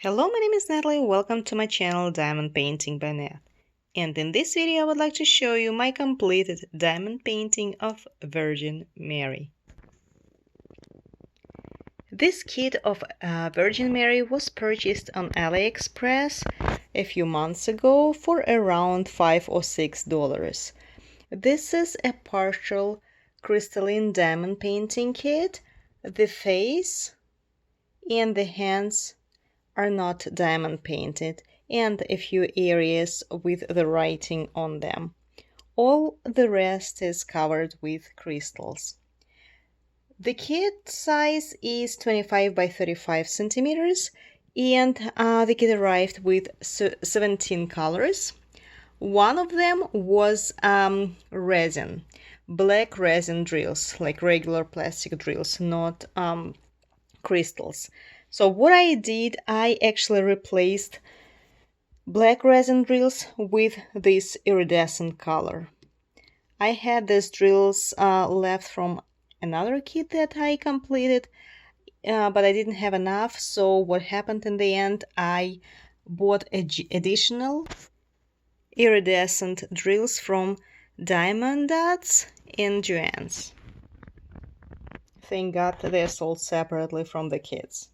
Hello, my name is Natalie. Welcome to my channel Diamond Painting by Nat. And in this video I would like to show you my completed diamond painting of Virgin Mary. This kit of Virgin Mary was purchased on AliExpress a few months ago for around $5 or $6. This is a partial crystalline diamond painting kit. The face and the hands are not diamond painted, and a few areas with the writing on them. All the rest is covered with crystals. The kit size is 25 by 35 centimeters, and the kit arrived with 17 colors. One of them was resin, black resin drills, like regular plastic drills, not crystals. So what I did, I actually replaced black resin drills with this iridescent color. I had these drills left from another kit that I completed, but I didn't have enough. So what happened in the end, I bought additional iridescent drills from Diamond and Joann's. Thank God they're sold separately from the kits.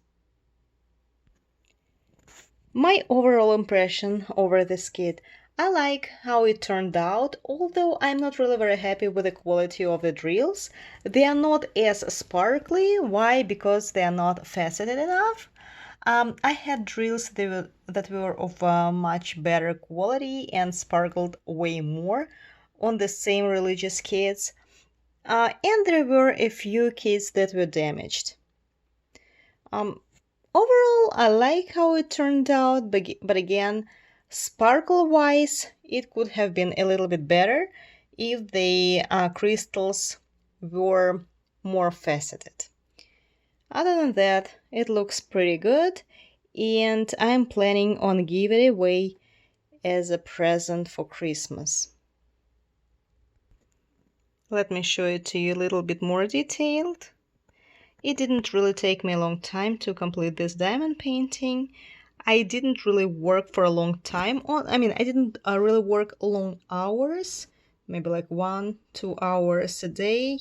My overall impression over this kit, I like how it turned out, although I'm not really very happy with the quality of the drills. They are not as sparkly. Why? Because they are not faceted enough. I had drills that were of much better quality and sparkled way more on the same religious kits. And there were a few kits that were damaged. Overall, I like how it turned out, but again, sparkle-wise, it could have been a little bit better if the crystals were more faceted. Other than that, it looks pretty good, and I'm planning on giving it away as a present for Christmas. Let me show it to you a little bit more detailed. It didn't really take me a long time to complete this diamond painting. I didn't really work for a long time I didn't really work long hours, maybe like 1-2 hours a day.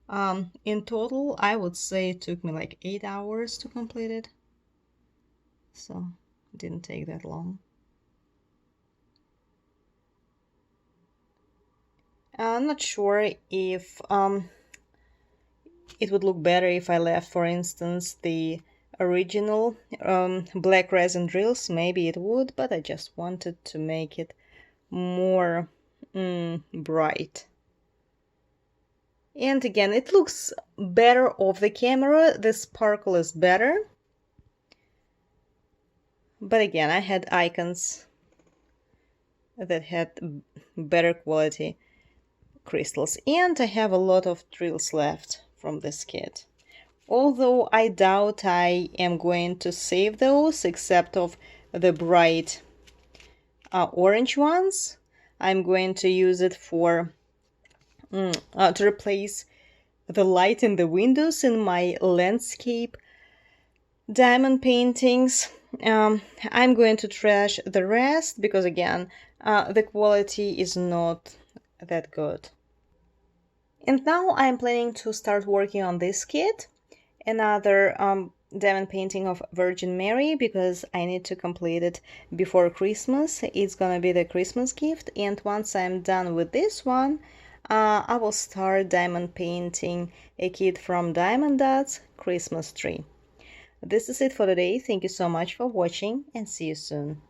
In total, I would say it took me like 8 hours to complete it. So it didn't take that long. I'm not sure if it would look better if I left, for instance, the original black resin drills. Maybe it would, but I just wanted to make it more bright. And again, it looks better off the camera. The sparkle is better. But again, I had icons that had better quality crystals, and I have a lot of drills left from this kit. Although I doubt I am going to save those, except of the bright orange ones. I'm going to use it for to replace the light in the windows in my landscape diamond paintings. I'm going to trash the rest because again, the quality is not that good. And now I'm planning to start working on this kit, another diamond painting of Virgin Mary, because I need to complete it before Christmas. It's gonna be the Christmas gift, and once I'm done with this one, I will start diamond painting a kit from Diamond Christmas tree. This is it for today. Thank you so much for watching, and see you soon.